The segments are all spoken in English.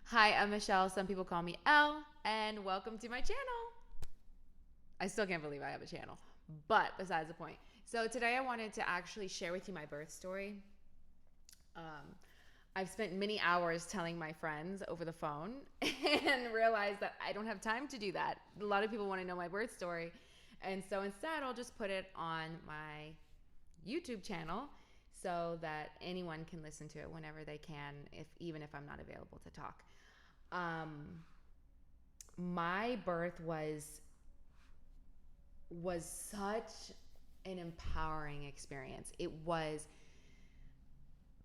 Hi, I'm Michelle. Some people call me Elle, and welcome to my channel. I still can't believe I have a channel, but besides the point. So today I wanted to actually share with you my birth story. Um, I've spent many hours telling my friends over the phone and realized that I don't have time to do that. A lot of people want to know my birth story. And so instead, I'll just put it on my YouTube channel so that anyone can listen to it whenever they can, even if I'm not available to talk. Um, my birth was such an empowering experience. It was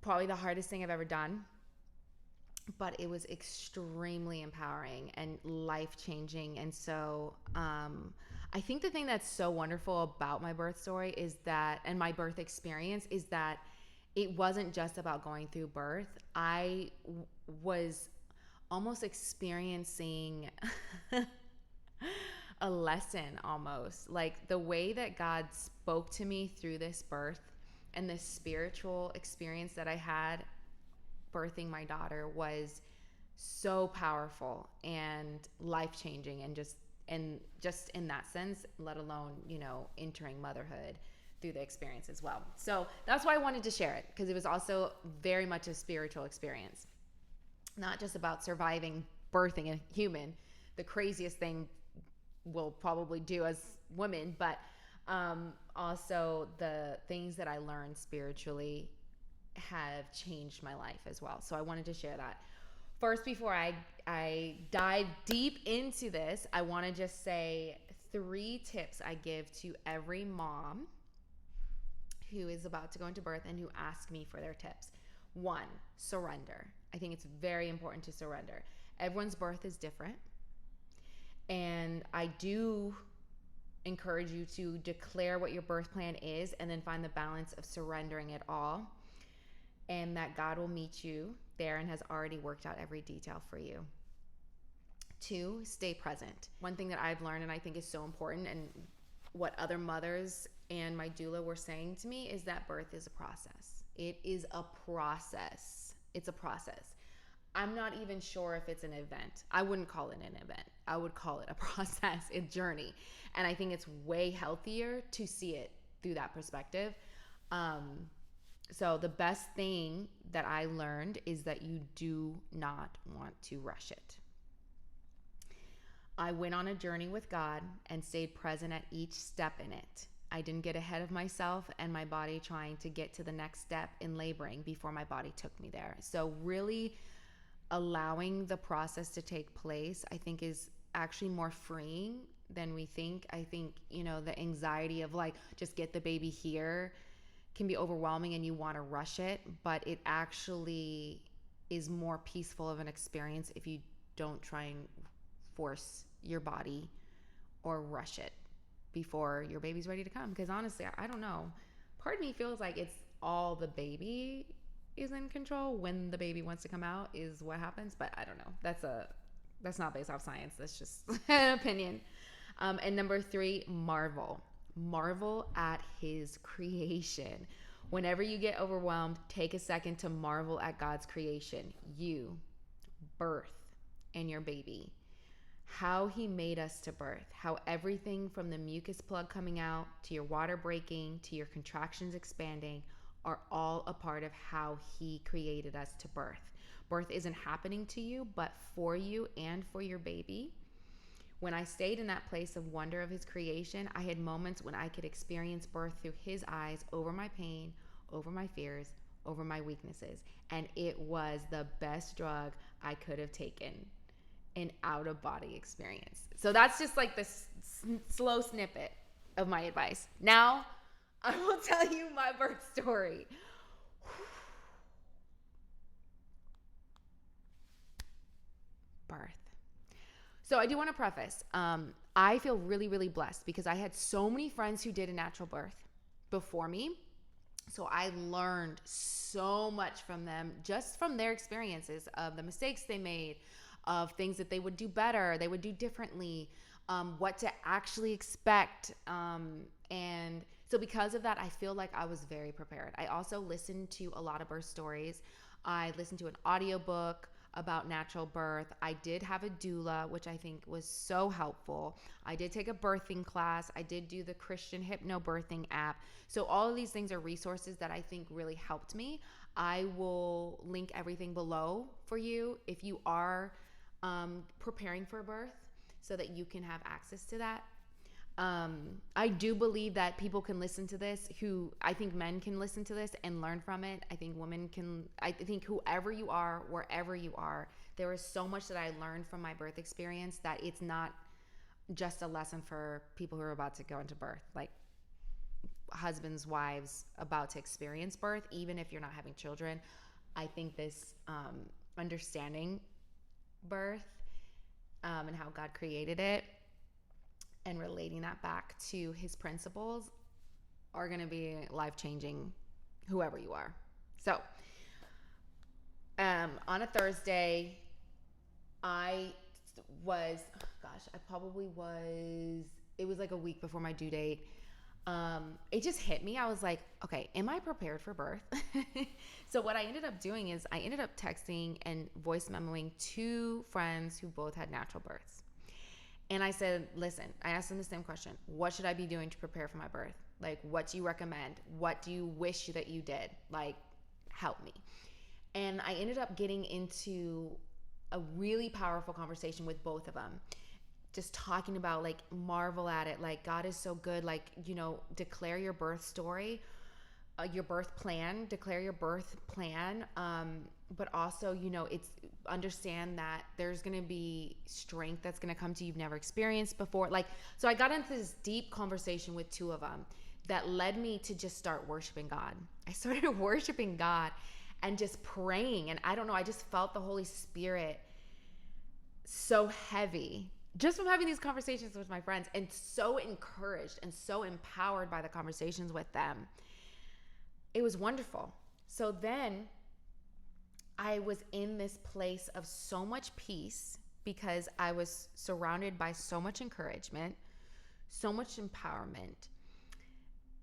probably the hardest thing I've ever done, but it was extremely empowering and life changing. And so I think the thing that's so wonderful about my birth story is that, and my birth experience, is that it wasn't just about going through birth. Was almost experiencing a lesson, almost like the way that God spoke to me through this birth and this spiritual experience that I had birthing my daughter was so powerful and life-changing, and just in that sense, let alone, entering motherhood through the experience as well. So that's why I wanted to share it, because it was also very much a spiritual experience, not just about surviving birthing a human, the craziest thing we'll probably do as women, but also the things that I learned spiritually have changed my life as well. So I wanted to share that. First, before I dive deep into this, I want to just say 3 tips I give to every mom who is about to go into birth and who ask me for their tips. 1, surrender. I think it's very important to surrender. Everyone's birth is different. And I do encourage you to declare what your birth plan is and then find the balance of surrendering it all, and that God will meet you there and has already worked out every detail for you. 2, stay present. One thing that I've learned and I think is so important, and what other mothers and my doula were saying to me, is that birth is a process. It is a process. It's a process. I'm not even sure if it's an event. I wouldn't call it an event. I would call it a process, a journey. And I think it's way healthier to see it through that perspective. So the best thing that I learned is that you do not want to rush it. I went on a journey with God and stayed present at each step in it. I didn't get ahead of myself and my body trying to get to the next step in laboring before my body took me there. So really allowing the process to take place, I think, is actually more freeing than we think. I think, the anxiety of like, just get the baby here can be overwhelming and you want to rush it, but it actually is more peaceful of an experience if you don't try and force your body or rush it before your baby's ready to come. Because honestly, I don't know. Part of me feels like it's all the baby is in control. When the baby wants to come out is what happens, but I don't know. That's not based off science. That's just an opinion. And number 3, marvel at his creation. Whenever you get overwhelmed, take a second to marvel at God's creation, you, birth, and your baby. How he made us to birth, how everything from the mucus plug coming out to your water breaking to your contractions expanding are all a part of how he created us to birth. Birth isn't happening to you, but for you and for your baby. When I stayed in that place of wonder of his creation, I had moments when I could experience birth through his eyes, over my pain, over my fears, over my weaknesses. And it was the best drug I could have taken, an out-of-body experience. So that's just like this slow snippet of my advice. Now, I will tell you my birth story. Birth. So I do want to preface, I feel really, really blessed because I had so many friends who did a natural birth before me. So I learned so much from them, just from their experiences of the mistakes they made, of things that they would do better, they would do differently, what to actually expect. And so because of that, I feel like I was very prepared. I also listened to a lot of birth stories. I listened to an audiobook. about natural birth. I did have a doula, which I think was so helpful. I did take a birthing class. I did do the Christian hypnobirthing app. So all of these things are resources that I think really helped me. I will link everything below for you if you are preparing for birth so that you can have access to that. I do believe that people can listen to this I think men can listen to this and learn from it. I think women can, I think whoever you are, wherever you are, there is so much that I learned from my birth experience that it's not just a lesson for people who are about to go into birth, like husbands, wives about to experience birth, even if you're not having children. I think this, understanding birth, and how God created it, and relating that back to his principles are going to be life-changing, whoever you are. So, on a Thursday, it was like a week before my due date. It just hit me. I was like, okay, am I prepared for birth? So what I ended up doing is I ended up texting and voice memoing 2 friends who both had natural births. And I said, listen, I asked them the same question. What should I be doing to prepare for my birth? Like, what do you recommend? What do you wish that you did? Like, help me. And I ended up getting into a really powerful conversation with both of them. Just talking about, like, marvel at it. Like, God is so good. Like, declare your birth story, your birth plan, declare your birth plan. But also, it's understand that there's going to be strength that's going to come to you you've never experienced before. Like, so I got into this deep conversation with 2 of them that led me to just start worshiping God. I started worshiping God and just praying. And I don't know, I just felt the Holy Spirit so heavy just from having these conversations with my friends, and so encouraged and so empowered by the conversations with them. It was wonderful. So then I was in this place of so much peace because I was surrounded by so much encouragement, so much empowerment,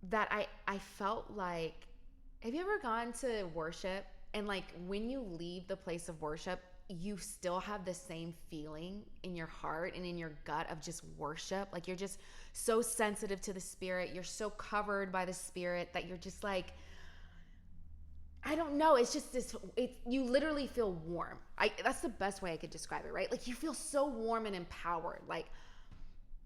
that I felt like, have you ever gone to worship and, like, when you leave the place of worship, you still have the same feeling in your heart and in your gut of just worship? Like, you're just so sensitive to the Spirit. You're so covered by the Spirit that you're just like, I don't know. It's just you literally feel warm. That's the best way I could describe it, right? Like, you feel so warm and empowered. Like,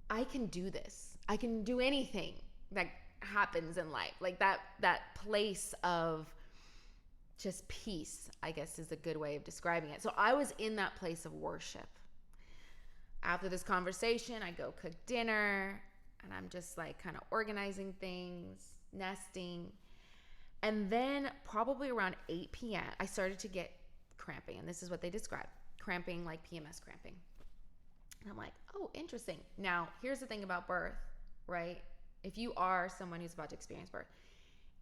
I can do this. I can do anything that happens in life. Like, that place of just peace, I guess, is a good way of describing it. So I was in that place of worship. After this conversation, I go cook dinner, and I'm just, like, kind of organizing things, nesting. And then probably around 8 p.m., I started to get cramping. And this is what they describe. Cramping, like PMS cramping. And I'm like, oh, interesting. Now, here's the thing about birth, right? If you are someone who's about to experience birth,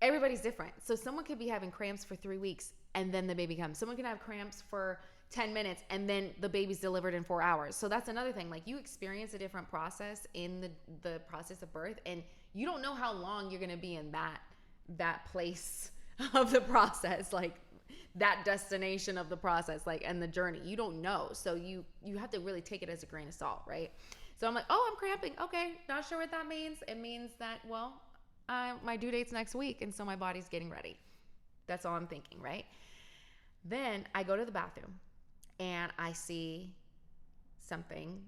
everybody's different. So someone could be having cramps for 3 weeks and then the baby comes. Someone can have cramps for 10 minutes and then the baby's delivered in 4 hours. So that's another thing. Like, you experience a different process in the process of birth, and you don't know how long you're going to be in that place of the process, like that destination of the process, like, and the journey. You don't know. So you have to really take it as a grain of salt, right? So I'm like, oh, I'm cramping. Okay, not sure what that means. It means that, well, my due date's next week, and so my body's getting ready. That's all I'm thinking, right? Then I go to the bathroom, and I see something,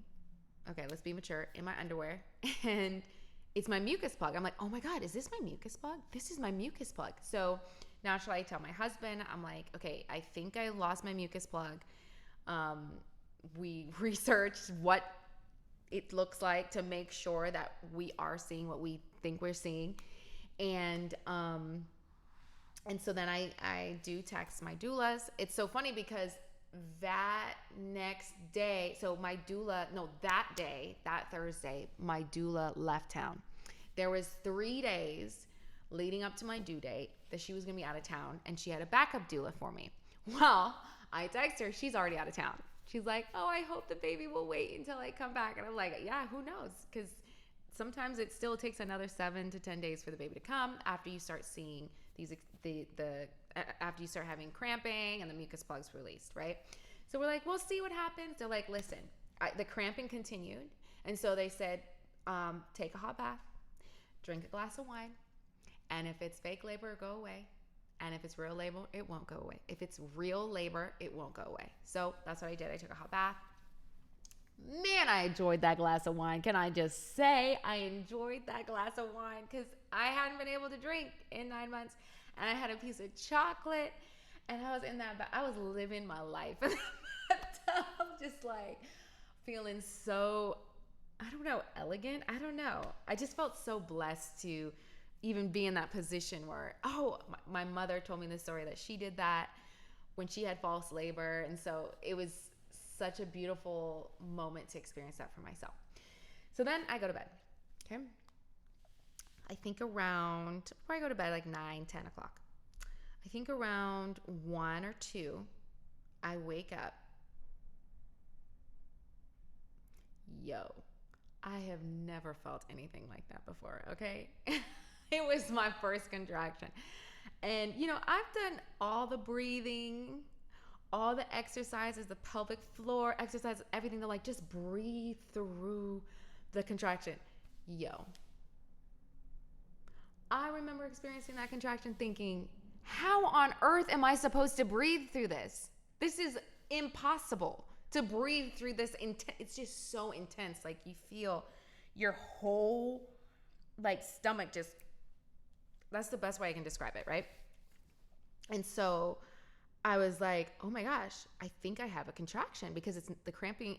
okay, let's be mature, in my underwear, and it's my mucus plug. I'm like, oh my God, is this my mucus plug? This is my mucus plug. So naturally, I tell my husband, I'm like, okay, I think I lost my mucus plug. We researched what it looks like to make sure that we are seeing what we think we're seeing. And so then I do text my doulas. It's so funny because that next day, so my doula, no, that day, that Thursday, my doula left town. There was 3 days leading up to my due date that she was going to be out of town, and she had a backup doula for me. Well, I text her. She's already out of town. She's like, oh, I hope the baby will wait until I come back. And I'm like, yeah, who knows? Because sometimes it still takes another 7 to 10 days for the baby to come after you start seeing after you start having cramping and the mucus plugs released, right? So we're like, we'll see what happens. They're like, listen, the cramping continued. And so they said, take a hot bath, drink a glass of wine. And if it's fake labor, go away. And if it's real labor, it won't go away. If it's real labor, it won't go away. So that's what I did. I took a hot bath. Man, I enjoyed that glass of wine. Can I just say I enjoyed that glass of wine because I hadn't been able to drink in 9 months. And I had a piece of chocolate. And I was in that, I was living my life in the bathtub, just like feeling so, I don't know, elegant. I don't know. I just felt so blessed to even be in that position where, my mother told me the story that she did that when she had false labor. And so it was such a beautiful moment to experience that for myself. So then I go to bed. Okay. I think around, before I go to bed, like 9, 10 o'clock. I think around 1 or 2, I wake up. Yo, I have never felt anything like that before, okay? It was my first contraction. And, I've done all the breathing, all the exercises, the pelvic floor exercises, everything. They're like, just breathe through the contraction. Yo. I remember experiencing that contraction thinking, how on earth am I supposed to breathe through this? This is impossible to breathe through this. It's just so intense. Like you feel your whole stomach just, that's the best way I can describe it, right? And so I was like, oh my gosh, I think I have a contraction because it's the cramping.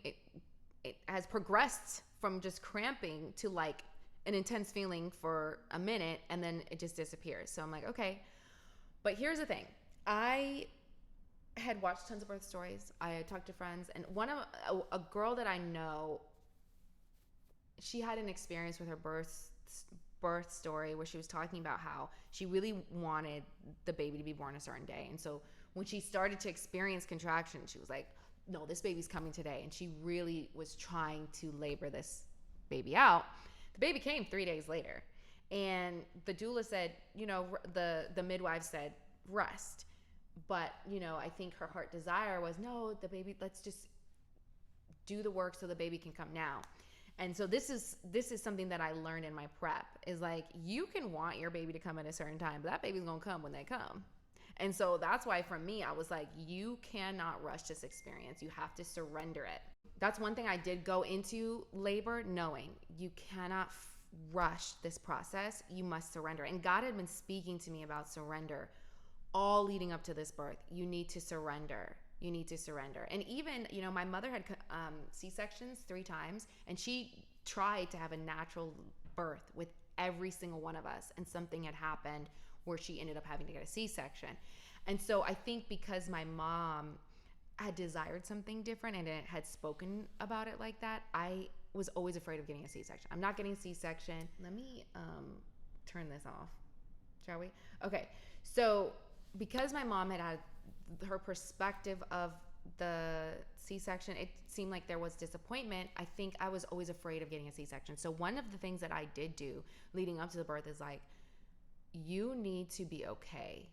It has progressed from just cramping to like an intense feeling for a minute and then it just disappears. So I'm like, okay. But here's the thing. I had watched tons of birth stories. I had talked to friends, and a girl that I know, she had an experience with her birth story where she was talking about how she really wanted the baby to be born a certain day. And so when she started to experience contractions, she was like, no, this baby's coming today. And she really was trying to labor this baby out. The baby came 3 days later. And the doula said, the midwife said, rest. But, I think her heart desire was, no, the baby, let's just do the work so the baby can come now. And so this is something that I learned in my prep is like, you can want your baby to come at a certain time, but that baby's going to come when they come. And so that's why for me, I was like, you cannot rush this experience. You have to surrender it. That's one thing I did go into labor knowing you cannot rush this process. You must surrender. And God had been speaking to me about surrender all leading up to this birth. You need to surrender. You need to surrender. And even, my mother had C-sections 3 times, and she tried to have a natural birth with every single one of us. And something had happened where she ended up having to get a C-section. And so I think because my mom had desired something different and it had spoken about it like that, I was always afraid of getting a C-section. I'm not getting a C-section. Let me turn this off, shall we? Okay. So because my mom had her perspective of the C-section, it seemed like there was disappointment. I think I was always afraid of getting a C-section. So one of the things that I did do leading up to the birth is like, you need to be okay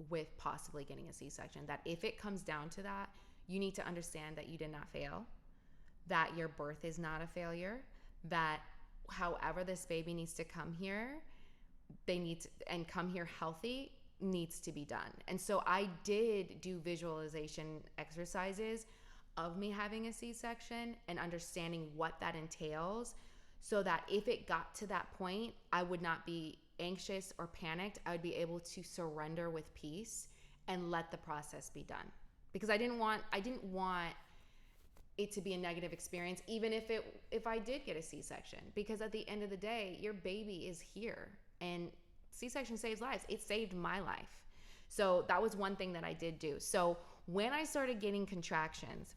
with possibly getting a C-section. That if it comes down to that, you need to understand that you did not fail, that your birth is not a failure, that however this baby needs to come here, they need to, and come here healthy, needs to be done. And so I did do visualization exercises of me having a C-section and understanding what that entails so that if it got to that point, I would not be anxious or panicked. I would be able to surrender with peace and let the process be done. Because I didn't want it to be a negative experience, even if I did get a C-section, because at the end of the day, your baby is here and C-section saves lives. It saved my life. So that was one thing that I did do. So when I started getting contractions,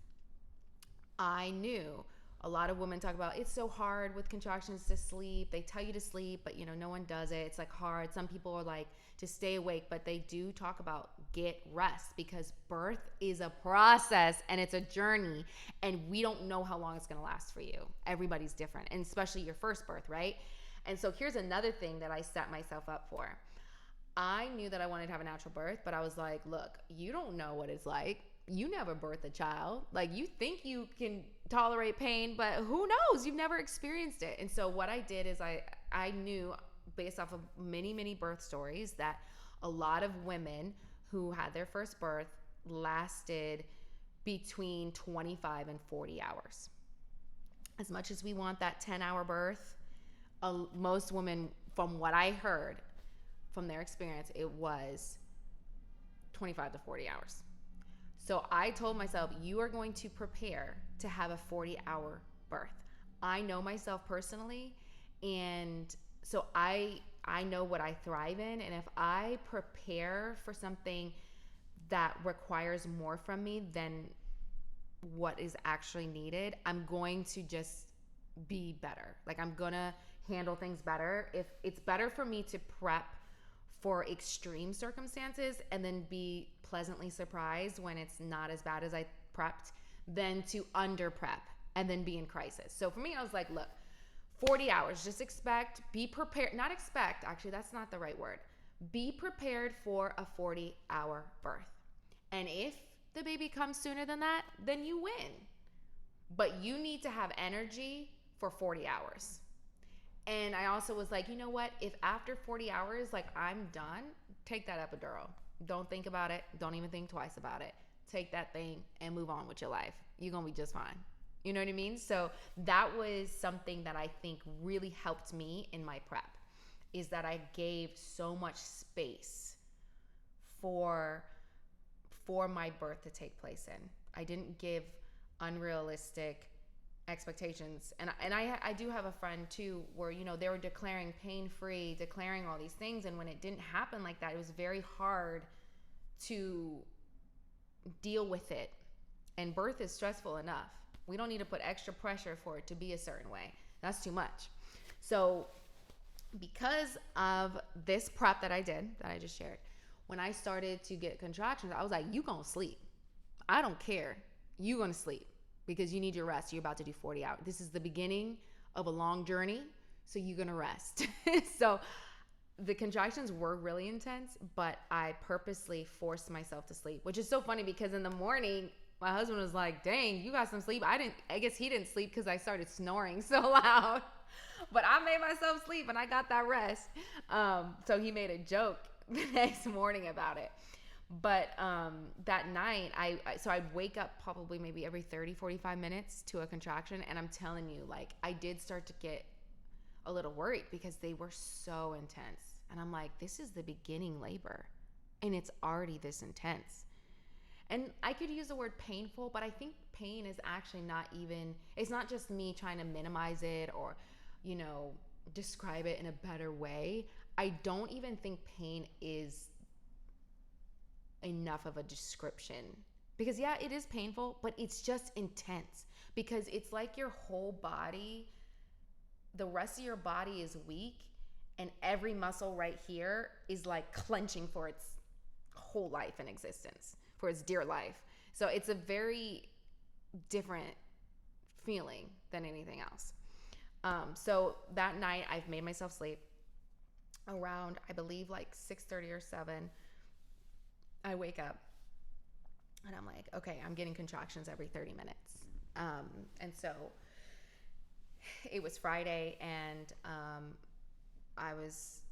I knew a lot of women talk about it's so hard with contractions to sleep. They tell you to sleep, but no one does it. It's like hard. Some people are like to stay awake, but they do talk about get rest because birth is a process and it's a journey and we don't know how long it's going to last for you. Everybody's different, and especially your first birth, right? And so here's another thing that I set myself up for. I knew that I wanted to have a natural birth, but I was like, look, you don't know what it's like. you never birthed a child. Like, you think you can tolerate pain, but who knows? You've never experienced it. And so what I did is I knew, based off of many, many birth stories, that a lot of women who had their first birth lasted between 25 and 40 hours. As much as we want that 10-hour birth, most women, from what I heard from their experience, it was 25 to 40 hours. So I told myself, you are going to prepare to have a 40-hour birth. I know myself personally, and so I know what I thrive in, and if I prepare for something that requires more from me than what is actually needed, I'm going to just be better. Like, I'm gonna handle things better. If it's better for me to prep for extreme circumstances and then be pleasantly surprised when it's not as bad as I prepped, than to under prep and then be in crisis. So for me, I was like, look, 40 hours, just expect, be prepared, not expect, actually, that's not the right word. Be prepared for a 40-hour birth. And if the baby comes sooner than that, then you win. But you need to have energy for 40 hours. And I also was like, you know what? If after 40 hours, like, I'm done, take that epidural. Don't think about it. Don't even think twice about it. Take that thing and move on with your life. You're going to be just fine. You know what I mean? So that was something that I think really helped me in my prep, is that I gave so much space for my birth to take place in. I didn't give unrealistic expectations. And I do have a friend too, where, you know, they were declaring pain-free, declaring all these things, and when it didn't happen like that, it was very hard to deal with it. And birth is stressful enough. We don't need to put extra pressure for it to be a certain way. That's too much. So because of this prep that I did, that I just shared, when I started to get contractions, I was like, you gonna sleep. I don't care. You gonna sleep because you need your rest. You're about to do 40 hours. This is the beginning of a long journey, so you're gonna rest. So the contractions were really intense, but I purposely forced myself to sleep, which is so funny because in the morning, my husband was like, dang, you got some sleep. I guess he didn't sleep because I started snoring so loud, but I made myself sleep and I got that rest. So he made a joke the next morning about it. But that night, I'd wake up probably maybe every 30, 45 minutes to a contraction. And I'm telling you, like, I did start to get a little worried because they were so intense. And I'm like, this is the beginning labor and it's already this intense. And I could use the word painful, but I think pain is actually not even, it's not just me trying to minimize it or, you know, describe it in a better way. I don't even think pain is enough of a description, because yeah, it is painful, but it's just intense because it's like your whole body, the rest of your body is weak and every muscle right here is like clenching for its whole life and existence, for its dear life. So it's a very different feeling than anything else. So that night I've made myself sleep around, I believe, like 6:30 or 7. I wake up and I'm like, okay, I'm getting contractions every 30 minutes. And so it was Friday, and I was,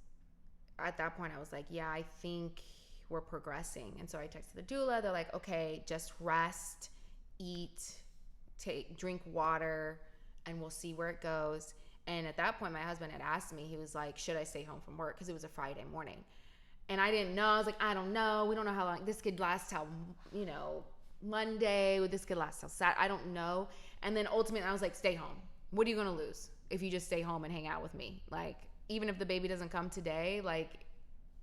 at that point, I was like, yeah, I think we're progressing. And so I texted the doula. They're like, okay, just rest, eat, drink water, and we'll see where it goes. And at that point, my husband had asked me, he was like, should I stay home from work? Because it was a Friday morning. And I didn't know. I was like, I don't know. We don't know how long. This could last till, you know, Monday. This could last till Saturday. I don't know. And then ultimately, I was like, stay home. What are you going to lose if you just stay home and hang out with me? Like, even if the baby doesn't come today, like,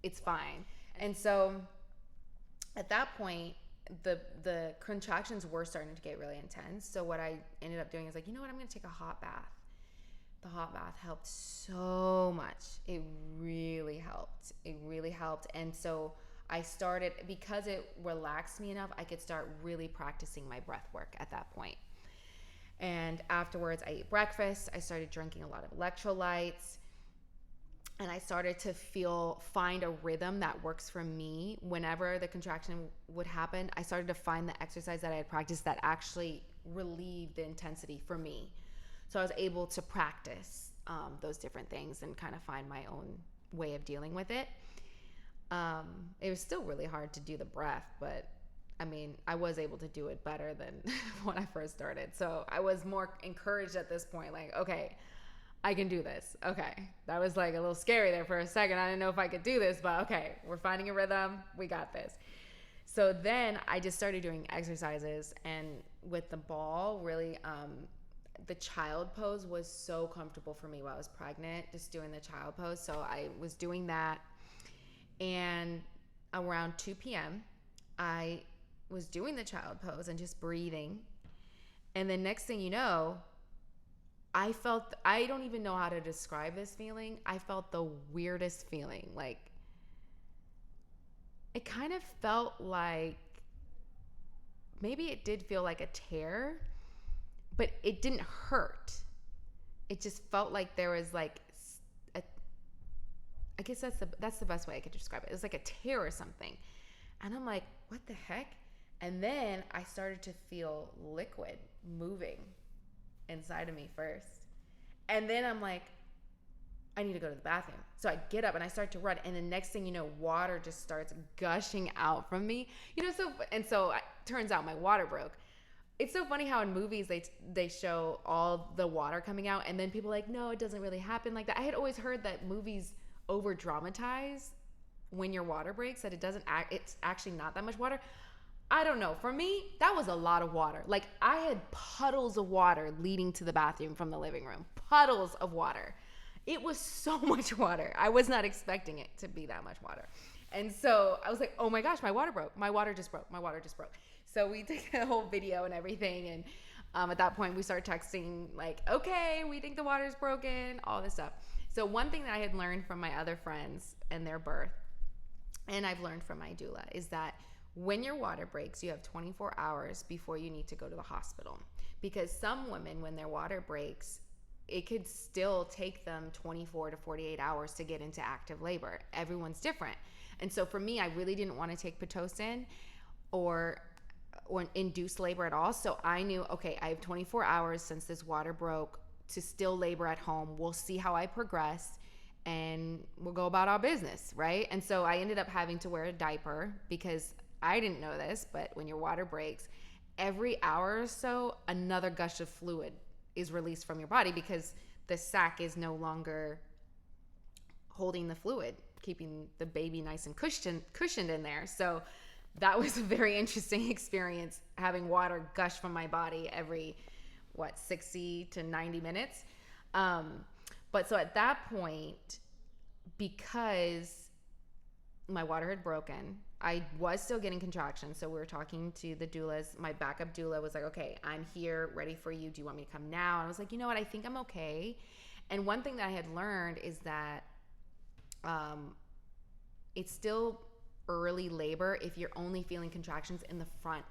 it's fine. And so at that point, the contractions were starting to get really intense. So what I ended up doing is like, you know what? I'm going to take a hot bath. The hot bath helped so much. It really helped. And so I started, because it relaxed me enough, I could start really practicing my breath work at that point. And afterwards, I ate breakfast. I started drinking a lot of electrolytes. and I started to find a rhythm that works for me. Whenever the contraction would happen, I started to find the exercise that I had practiced that actually relieved the intensity for me. So I was able to practice those different things and kind of find my own way of dealing with it. It was still really hard to do the breath, but I mean, I was able to do it better than when I first started. So I was more encouraged at this point, like, okay, I can do this. Okay. That was like a little scary there for a second. I didn't know if I could do this, but okay, we're finding a rhythm. We got this. So then I just started doing exercises, and with the ball, really, the child pose was so comfortable for me while I was pregnant, just doing the child pose. So I was doing that, and around 2 p.m., I was doing the child pose and just breathing. And the next thing you know, I don't even know how to describe this feeling. I felt the weirdest feeling. Like, it kind of felt like, maybe it did feel like a tear, but it didn't hurt. It just felt like there was like I guess that's the best way I could describe it. It was like a tear or something. And I'm like, what the heck? And then I started to feel liquid moving inside of me first. And then I'm like, I need to go to the bathroom. So I get up and I start to run. And the next thing you know, water just starts gushing out from me. So turns out my water broke. It's so funny how in movies they show all the water coming out, and then people are like, no, it doesn't really happen like that. I had always heard that movies over dramatize when your water breaks, that it's actually not that much water. I don't know. For me, that was a lot of water. Like, I had puddles of water leading to the bathroom from the living room. Puddles of water. It was so much water. I was not expecting it to be that much water. And so I was like, oh my gosh, my water broke. My water just broke. My water just broke. So we took a whole video and everything. And at that point, we started texting like, okay, we think the water's broken, all this stuff. So one thing that I had learned from my other friends and their birth, and I've learned from my doula, is that when your water breaks, you have 24 hours before you need to go to the hospital. Because some women, when their water breaks, it could still take them 24 to 48 hours to get into active labor. Everyone's different. And so for me, I really didn't want to take Pitocin or induce labor at all. So I knew, okay, I have 24 hours since this water broke to still labor at home. We'll see how I progress, and we'll go about our business, right? And so I ended up having to wear a diaper, because I didn't know this, but when your water breaks, every hour or so, another gush of fluid is released from your body, because the sac is no longer holding the fluid, keeping the baby nice and cushioned in there. So that was a very interesting experience, having water gush from my body every 60 to 90 minutes. But so at that point, because my water had broken, I was still getting contractions. So we were talking to the doulas. My backup doula was like, okay, I'm here, ready for you. Do you want me to come now? And I was like, you know what? I think I'm okay. And one thing that I had learned is that it's still early labor if you're only feeling contractions in the front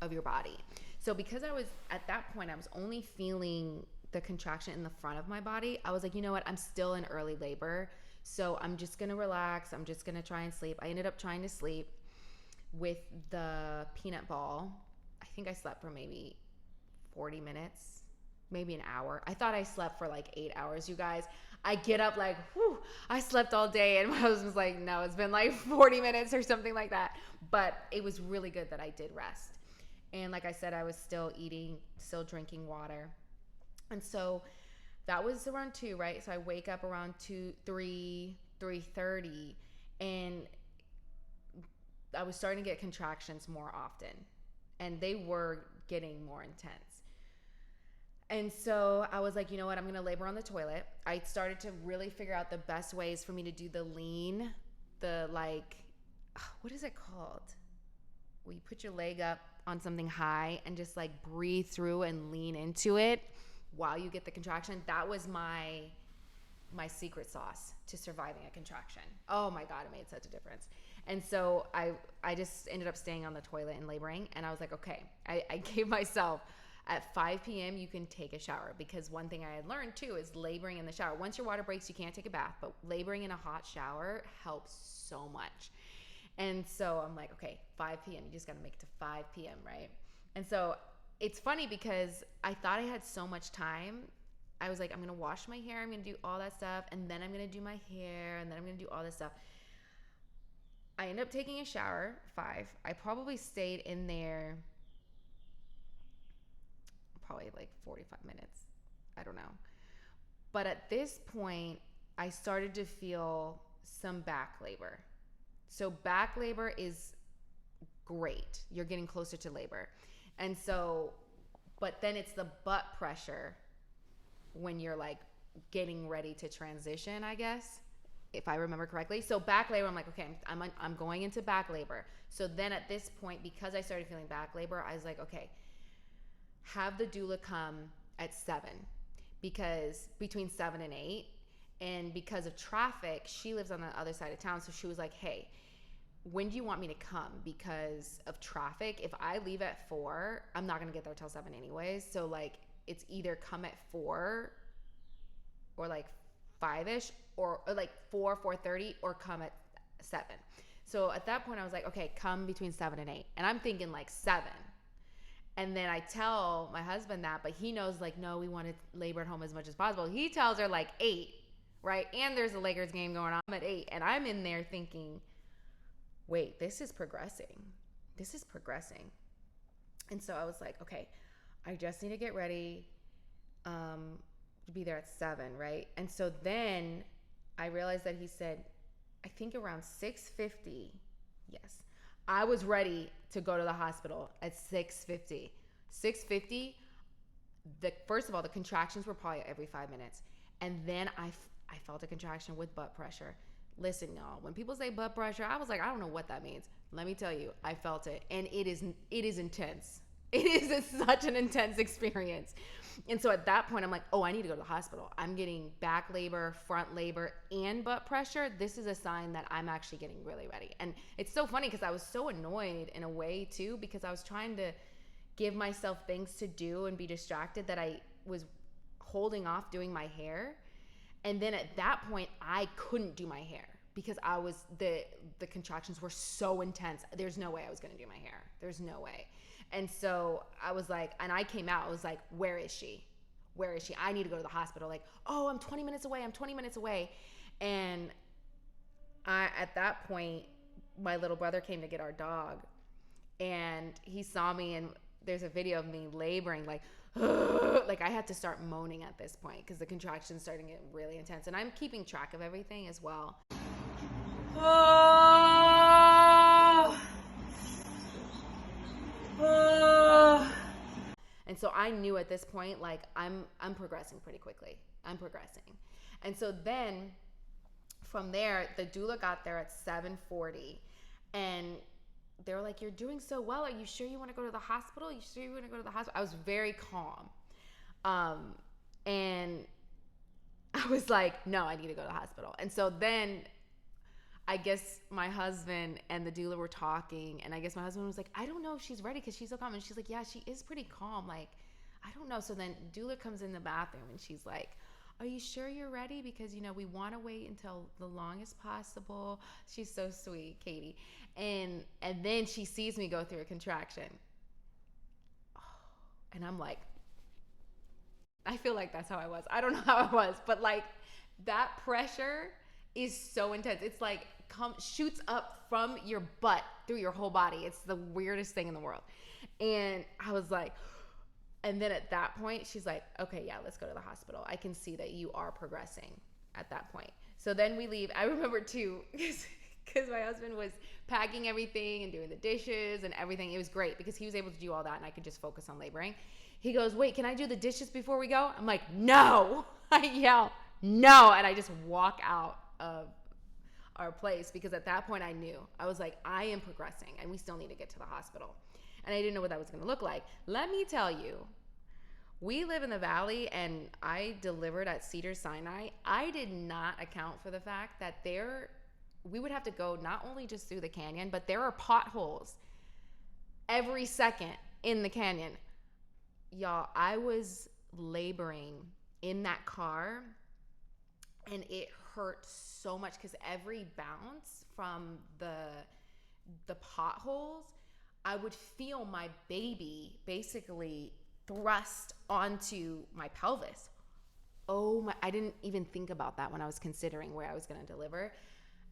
of your body. So because I was, at that point, I was only feeling the contraction in the front of my body, I was like, you know what? I'm still in early labor. So I'm just going to relax. I'm just going to try and sleep. I ended up trying to sleep with the peanut ball. I think I slept for maybe 40 minutes, maybe an hour. I thought I slept for like 8 hours, you guys. I get up like, whew, I slept all day. And my husband was like, no, it's been like 40 minutes or something like that. But it was really good that I did rest. And like I said, I was still eating, still drinking water. And so that was around 2, right? So I wake up around 3:30, and I was starting to get contractions more often, and they were getting more intense. And so I was like, you know what? I'm going to labor on the toilet. I started to really figure out the best ways for me to do the lean, what is it called? Where you put your leg up on something high and just like breathe through and lean into it while you get the contraction. That was my secret sauce to surviving a contraction. Oh my God, it made such a difference. And so I just ended up staying on the toilet and laboring. And I was like, okay, I gave myself, At 5 p.m., you can take a shower, because one thing I had learned too is laboring in the shower. Once your water breaks, you can't take a bath, but laboring in a hot shower helps so much. And so I'm like, okay, 5 p.m., you just got to make it to 5 p.m., right? And so it's funny because I thought I had so much time. I was like, I'm going to wash my hair, I'm going to do all that stuff, and then I'm going to do my hair, and then I'm going to do all this stuff. I ended up taking a shower, 5. I probably stayed in there probably like 45 minutes. I don't know. But at this point, I started to feel some back labor. So back labor is great. You're getting closer to labor. And so, but then it's the butt pressure when you're like getting ready to transition, I guess, if I remember correctly. So back labor, I'm like, okay, I'm going into back labor. So then at this point, because I started feeling back labor, I was like, okay, have the doula come at 7, because between 7 and 8, and because of traffic, she lives on the other side of town. So she was like, hey, when do you want me to come? Because of traffic, if I leave at 4, I'm not going to get there till 7 anyways. So like, it's either come at 4 or like 5ish, or like 4:30, or come at 7. So at that point I was like, okay, come between 7 and 8. And I'm thinking like 7. And then I tell my husband that, but he knows like, no, we want to labor at home as much as possible. He tells her like 8, right? And there's a Lakers game going on at 8. And I'm in there thinking, wait, this is progressing. This is progressing. And so I was like, okay, I just need to get ready to be there at 7, right? And so then I realized that he said, I think around 6:50, yes, I was ready to go to the hospital at 6:50. 6:50, first of all, the contractions were probably every 5 minutes. And then I felt a contraction with butt pressure. Listen, y'all, when people say butt pressure, I was like, I don't know what that means. Let me tell you, I felt it. And it is intense. It is such an intense experience. And so at that point, I'm like, oh, I need to go to the hospital. I'm getting back labor, front labor, and butt pressure. This is a sign that I'm actually getting really ready. And it's so funny because I was so annoyed in a way too, because I was trying to give myself things to do and be distracted that I was holding off doing my hair. And then at that point, I couldn't do my hair because I was the contractions were so intense. There's no way I was going to do my hair. There's no way. And so I was like, and I came out, I was like, where is she? Where is she? I need to go to the hospital. Like, oh, I'm 20 minutes away. I'm 20 minutes away. And at that point, my little brother came to get our dog, and he saw me, and there's a video of me laboring, like, like I had to start moaning at this point because the contractions starting to get really intense. And I'm keeping track of everything as well. And so I knew at this point, like, I'm progressing pretty quickly. I'm progressing. And so then from there, the doula got there at 7:40, and they were like, you're doing so well. Are you sure you want to go to the hospital? You sure you want to go to the hospital? I was very calm. And I was like, no, I need to go to the hospital. And so then I guess my husband and the doula were talking, and I guess my husband was like, I don't know if she's ready because she's so calm. And she's like, yeah, she is pretty calm. Like, I don't know. So then doula comes in the bathroom, and she's like, are you sure you're ready? Because, you know, we want to wait until the longest possible. She's so sweet, Katie. And then she sees me go through a contraction. And I'm like, I feel like that's how I was. I don't know how I was, but like that pressure is so intense. It's like shoots up from your butt through your whole body. It's the weirdest thing in the world. And I was like, and then at that point, she's like, okay, yeah, let's go to the hospital. I can see that you are progressing at that point. So then we leave. I remember too, because my husband was packing everything and doing the dishes and everything. It was great because he was able to do all that, and I could just focus on laboring. He goes, wait, can I do the dishes before we go? I'm like, no. I yell, no. And I just walk out of our place because at that point I knew. I was like, I am progressing and we still need to get to the hospital. And I didn't know what that was going to look like. Let me tell you, we live in the valley, and I delivered at Cedars-Sinai. I did not account for the fact that we would have to go not only just through the canyon, but there are potholes every second in the canyon. y'all, I was laboring in that car, and it hurt so much because every bounce from the potholes, I would feel my baby basically thrust onto my pelvis. Oh my, I didn't even think about that when I was considering where I was going to deliver.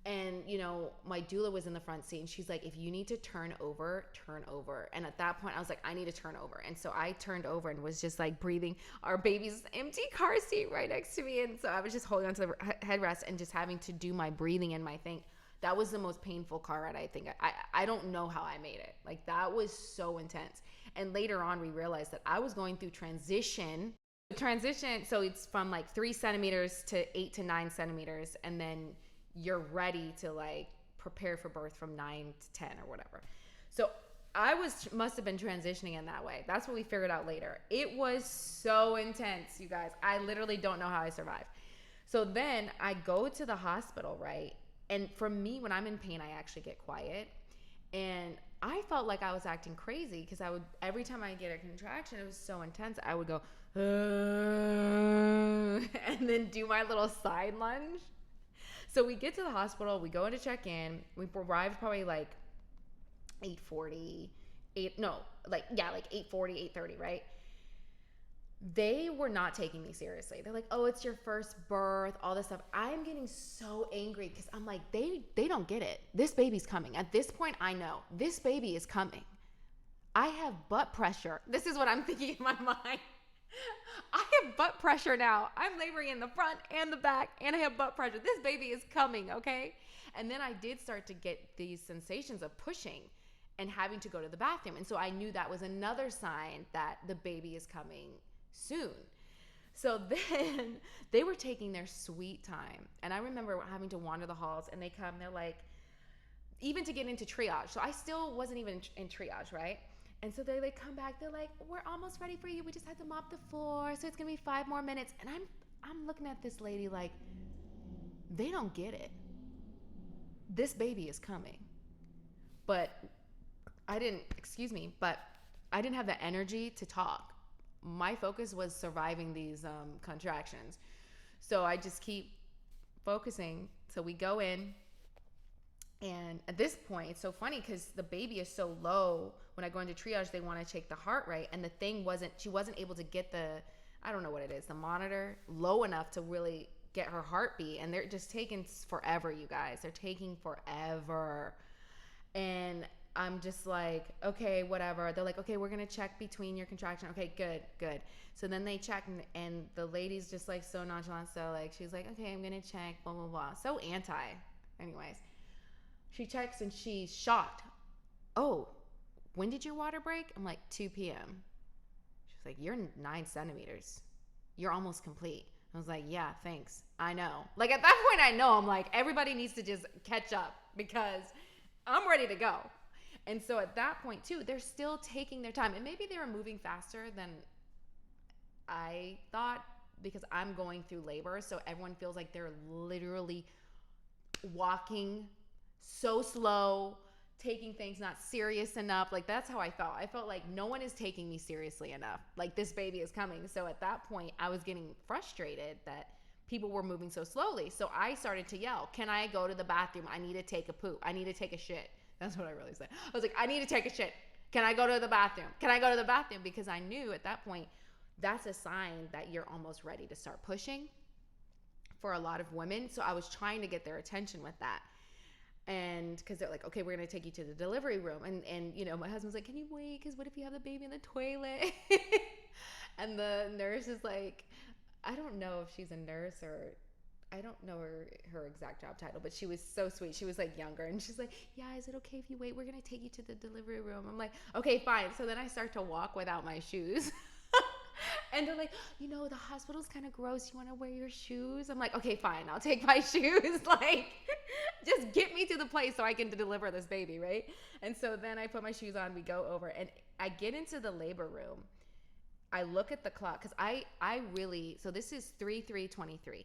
And, you know, my doula was in the front seat, and she's like, if you need to turn over, turn over. And at that point, I was like, I need to turn over. And so I turned over and was just like breathing our baby's empty car seat right next to me. And so I was just holding onto the headrest and just having to do my breathing and my thing. That was the most painful car ride, I think. I don't know how I made it. Like, that was so intense. And later on, we realized that I was going through transition. So it's from like 3 centimeters to 8 to 9 centimeters. And then you're ready to like prepare for birth from 9 to 10 or whatever. So I must have been transitioning in that way. That's what we figured out later. It was so intense, you guys. I literally don't know how I survived. So then I go to the hospital, right? And for me, when I'm in pain, I actually get quiet. And I felt like I was acting crazy because every time I get a contraction, it was so intense, I would go, and then do my little side lunge. So we get to the hospital, we go in to check in. We arrived probably like 8:40, like 8:30, right? They were not taking me seriously. They're like, oh, it's your first birth, all this stuff. I'm getting so angry because I'm like, they don't get it. This baby's coming. At this point, I know this baby is coming. I have butt pressure. This is what I'm thinking in my mind. I have butt pressure now. I'm laboring in the front and the back, and I have butt pressure. This baby is coming, okay? And then I did start to get these sensations of pushing and having to go to the bathroom. And so I knew that was another sign that the baby is coming soon. So then they were taking their sweet time. And I remember having to wander the halls, and they come, they're like, even to get into triage. So I still wasn't even in triage, right? And so they come back, they're like, we're almost ready for you. We just have to mop the floor. So it's gonna be 5 more minutes. And I'm looking at this lady like, they don't get it. This baby is coming. But I didn't have the energy to talk. My focus was surviving these contractions. So I just keep focusing. So we go in. And at this point, it's so funny because the baby is so low. When I go into triage, they want to check the heart rate. And the thing she wasn't able to get I don't know what it is, the monitor low enough to really get her heartbeat. And they're just taking forever, you guys. They're taking forever. And I'm just like, okay, whatever. They're like, okay, we're going to check between your contraction. Okay, good. So then they check, and the lady's just like so nonchalant. So like, she's like, okay, I'm going to check, blah, blah, blah. So anyways. She checks and she's shocked. Oh, when did your water break? I'm like, 2 p.m. She's like, you're 9 centimeters. You're almost complete. I was like, yeah, thanks. I know. Like at that point, I know. I'm like, everybody needs to just catch up because I'm ready to go. And so at that point too, they're still taking their time. And maybe they were moving faster than I thought because I'm going through labor. So everyone feels like they're literally walking so slow, taking things not serious enough. Like that's how I felt. I felt like no one is taking me seriously enough. Like this baby is coming. So at that point, I was getting frustrated that people were moving so slowly. So I started to yell, can I go to the bathroom? I need to take a poop. I need to take a shit. That's what I really said. I was like, I need to take a shit. Can I go to the bathroom? Can I go to the bathroom? Because I knew at that point, that's a sign that you're almost ready to start pushing for a lot of women. So I was trying to get their attention with that. And because they're like, okay, we're going to take you to the delivery room. And you know, my husband's like, can you wait? Because what if you have the baby in the toilet? And the nurse is like, I don't know if she's a nurse or I don't know her exact job title, but she was so sweet. She was like younger, and she's like, yeah, is it okay if you wait? We're going to take you to the delivery room. I'm like, okay, fine. So then I start to walk without my shoes. And they're like, you know, the hospital's kind of gross. You want to wear your shoes? I'm like, okay, fine. I'll take my shoes. Like, just get me to the place so I can deliver this baby, right? And so then I put my shoes on. We go over, and I get into the labor room. I look at the clock because I really, so this is 3/3/23.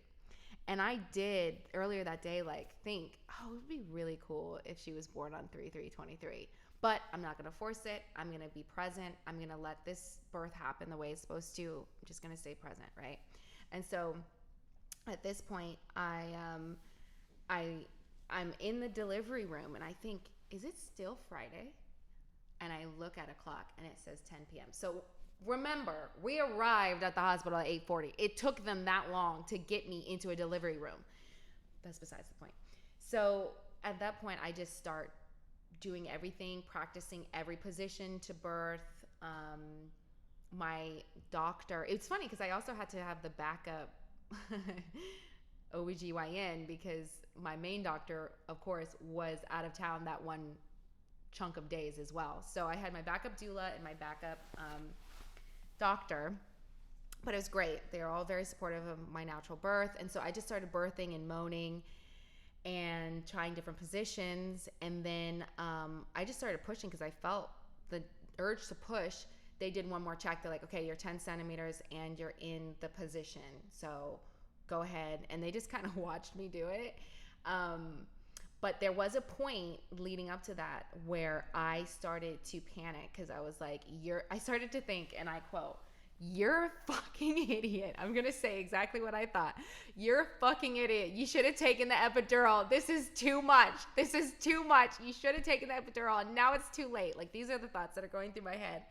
And I did earlier that day, like, think, oh, it would be really cool if she was born on 3/3/23. But I'm not going to force it. I'm going to be present. I'm going to let this birth happen the way it's supposed to. I'm just going to stay present, right? And so at this point, I'm in the delivery room, and I think, is it still Friday? And I look at a clock, and it says 10 p.m. So remember, we arrived at the hospital at 8:40. It took them that long to get me into a delivery room. That's besides the point. So at that point, I just start doing everything, practicing every position to birth. My doctor, it's funny because I also had to have the backup OBGYN because my main doctor, of course, was out of town that one chunk of days as well. So I had my backup doula and my backup doctor, but it was great. They were all very supportive of my natural birth. And so I just started birthing and moaning and trying different positions. And then I just started pushing because I felt the urge to push. They did one more check. They're like, okay, you're 10 centimeters and you're in the position. So go ahead. And they just kind of watched me do it. But there was a point leading up to that where I started to panic because I was like, I started to think, and I quote, "You're a fucking idiot." I'm going to say exactly what I thought. "You're a fucking idiot. You should have taken the epidural. This is too much. This is too much. You should have taken the epidural, and now it's too late." Like, these are the thoughts that are going through my head.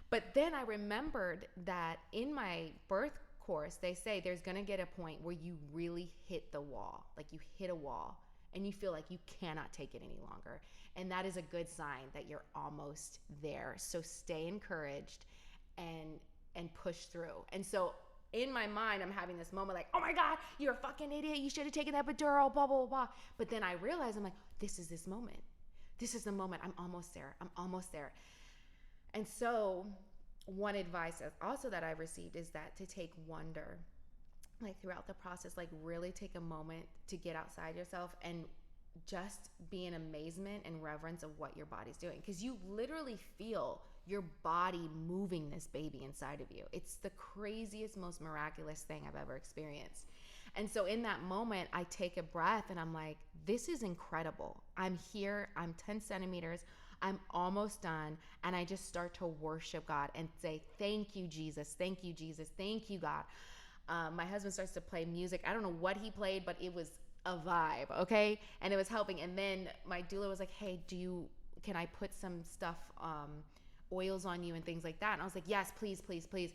But then I remembered that in my birth course, they say there's going to get a point where you really hit the wall. Like, you hit a wall and you feel like you cannot take it any longer. And that is a good sign that you're almost there. So stay encouraged and push through. And so in my mind, I'm having this moment like, oh my God, you're a fucking idiot. You should have taken that epidural, blah, blah, blah. But then I realize, I'm like, this is this moment. This is the moment. I'm almost there. I'm almost there. And so one advice also that I've received is that to take wonder, like throughout the process, like really take a moment to get outside yourself and just be in amazement and reverence of what your body's doing. Because you literally feel your body moving this baby inside of you. It's the craziest, most miraculous thing I've ever experienced. And so in that moment, I take a breath and I'm like, this is incredible. I'm here. I'm 10 centimeters. I'm almost done. And I just start to worship God and say, thank you, Jesus. Thank you, Jesus. Thank you, God. My husband starts to play music. I don't know what he played, but it was a vibe, okay? And it was helping. And then my doula was like, hey, can I put some stuff, oils on you and things like that? And I was like, yes, please, please, please.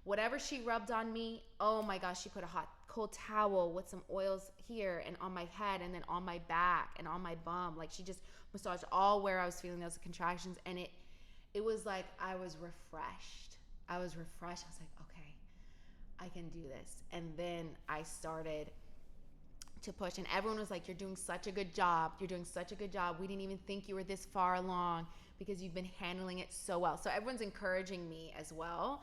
Whatever she rubbed on me, oh my gosh, she put a cold towel with some oils here and on my head and then on my back and on my bum. Like, she just massaged all where I was feeling those contractions. And it was like I was refreshed. I was like, okay, I can do this. And then I started to push, and everyone was like, you're doing such a good job. You're doing such a good job. We didn't even think you were this far along because you've been handling it so well. So everyone's encouraging me as well.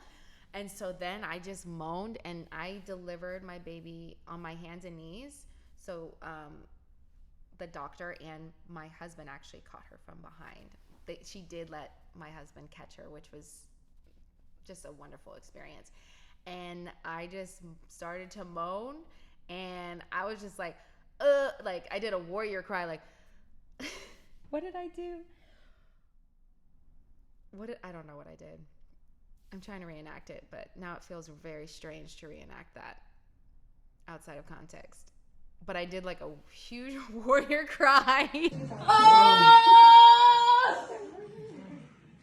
And so then I just moaned and I delivered my baby on my hands and knees. So the doctor and my husband actually caught her from behind. She did let my husband catch her, which was just a wonderful experience. And I just started to moan, and I was just like I did a warrior cry, like, what did I do? I don't know what I did. I'm trying to reenact it, but now it feels very strange to reenact that outside of context. But I did like a huge warrior cry.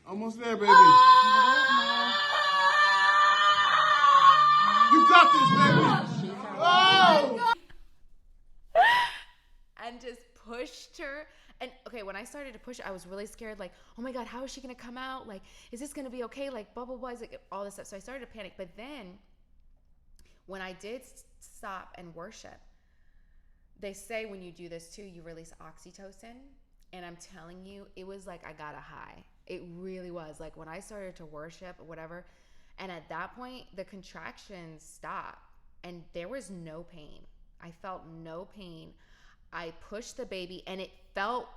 Almost there, baby. You got this, baby. Oh! And just pushed her. And okay, when I started to push, I was really scared. Like, oh my God, how is she gonna come out? Like, is this gonna be okay? Like, blah blah blah. Like, all this stuff. So I started to panic. But then, when I did stop and worship, they say when you do this too, you release oxytocin. And I'm telling you, it was like I got a high. It really was. Like, when I started to worship or whatever, and at that point, the contractions stopped, and there was no pain. I felt no pain. I pushed the baby, and it felt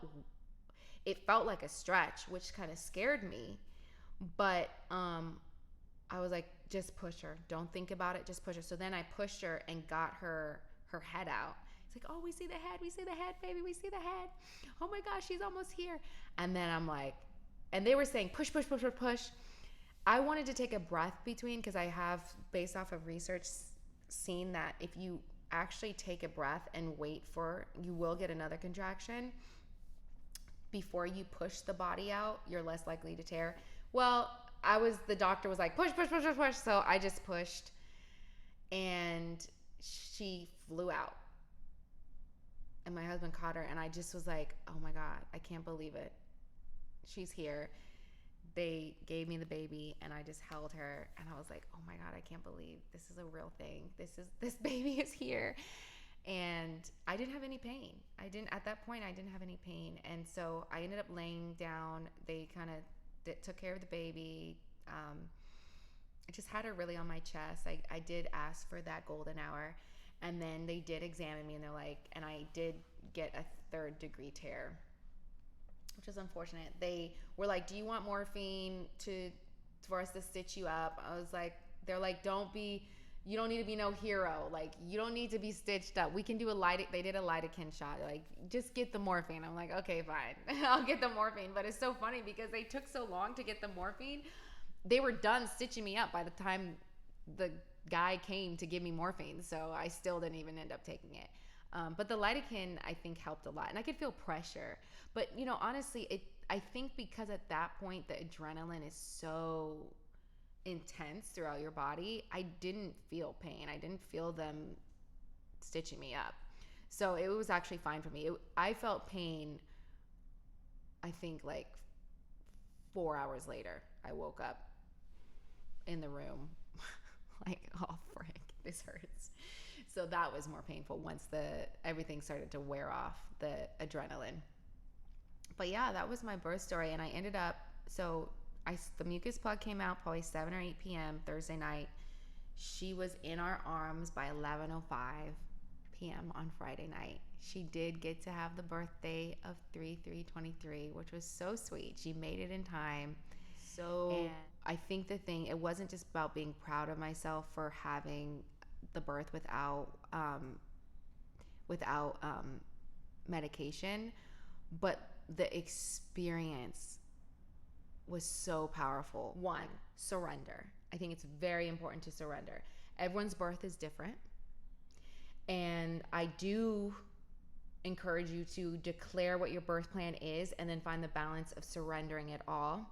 like a stretch, which kind of scared me. But I was like, just push her. Don't think about it. Just push her. So then I pushed her and got her head out. It's like, oh, we see the head, baby. We see the head. Oh my gosh, she's almost here. And then I'm like, and they were saying push, push, push, push, push. I wanted to take a breath between, because I have, based off of research, seen that if you actually take a breath and wait for, you will get another contraction before you push the body out, you're less likely to tear. Well, the doctor was like, push, push, push, push, push. So I just pushed, and she flew out. And my husband caught her, and I just was like, oh my God, I can't believe it. She's here. They gave me the baby, and I just held her, and I was like, oh my God, I can't believe this is a real thing. This baby is here. And I didn't have any pain. At that point, I didn't have any pain. And so I ended up laying down. They kind of took care of the baby. I just had her really on my chest. I did ask for that golden hour. And then they did examine me, and they're like, and I did get a 3rd-degree tear, which is unfortunate. They were like, do you want morphine for us to stitch you up? I was like, they're like, you don't need to be no hero. Like, you don't need to be stitched up. We can do they did a lidocaine shot. Like, just get the morphine. I'm like, okay, fine. I'll get the morphine. But it's so funny because they took so long to get the morphine. They were done stitching me up by the time the guy came to give me morphine. So I still didn't even end up taking it. But the lidocaine, I think, helped a lot. And I could feel pressure. But, honestly, I think because at that point, the adrenaline is so intense throughout your body, I didn't feel pain. I didn't feel them stitching me up. So it was actually fine for me. I felt pain, I think, like 4 hours later. I woke up in the room like, oh, frick, this hurts. So that was more painful once everything started to wear off, the adrenaline. But yeah, that was my birth story. And I ended up, the mucus plug came out probably 7 or 8 p.m. Thursday night. She was in our arms by 11:05 p.m. on Friday night. She did get to have the birthday of 3/3/23, which was so sweet. She made it in time. And I think it wasn't just about being proud of myself for having the birth without medication, but the experience was so powerful. 1, surrender. I think it's very important to surrender. Everyone's birth is different. And I do encourage you to declare what your birth plan is and then find the balance of surrendering it all.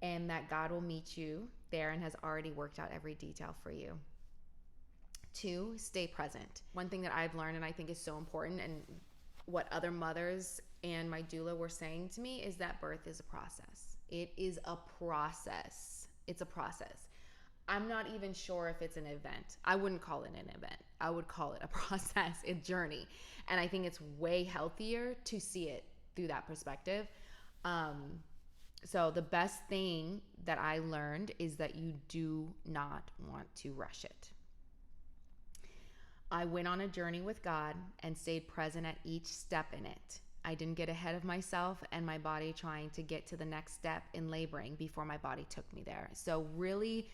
And that God will meet you there and has already worked out every detail for you. 2, stay present. One thing that I've learned and I think is so important, and what other mothers and my doula were saying to me, is that birth is a process. It is a process. It's a process. I'm not even sure if it's an event. I wouldn't call it an event. I would call it a process, a journey. And I think it's way healthier to see it through that perspective. So the best thing that I learned is that you do not want to rush it. I went on a journey with God and stayed present at each step in it. I didn't get ahead of myself and my body trying to get to the next step in laboring before my body took me there. So really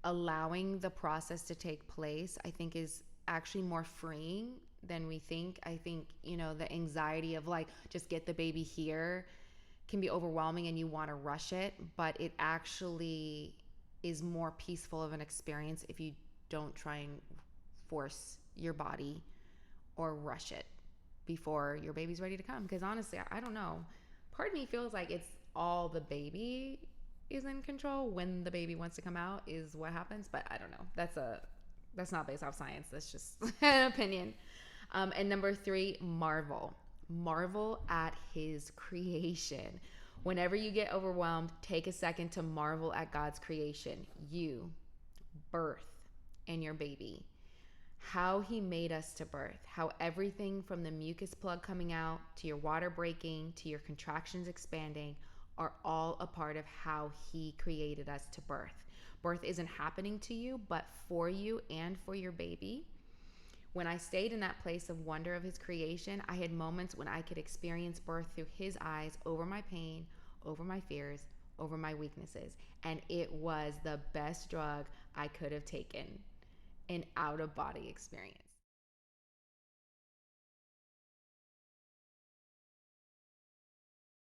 allowing the process to take place, I think, is actually more freeing than we think. I think, the anxiety of like, just get the baby here can be overwhelming and you want to rush it, but it actually is more peaceful of an experience if you don't try and force your body or rush it before your baby's ready to come. Because honestly, I don't know. Part of me feels like it's all the baby is in control. When the baby wants to come out is what happens, but I don't know. That's not based off science. That's just an opinion. And number 3, marvel. Marvel at his creation. Whenever you get overwhelmed, take a second to marvel at God's creation. You, birth, and your baby. How he made us to birth. How everything from the mucus plug coming out to your water breaking to your contractions expanding are all a part of how he created us to birth. Birth isn't happening to you, but for you and for your baby. When I stayed in that place of wonder of his creation, I had moments when I could experience birth through his eyes, over my pain, over my fears, over my weaknesses. And it was the best drug I could have taken, an out-of-body experience.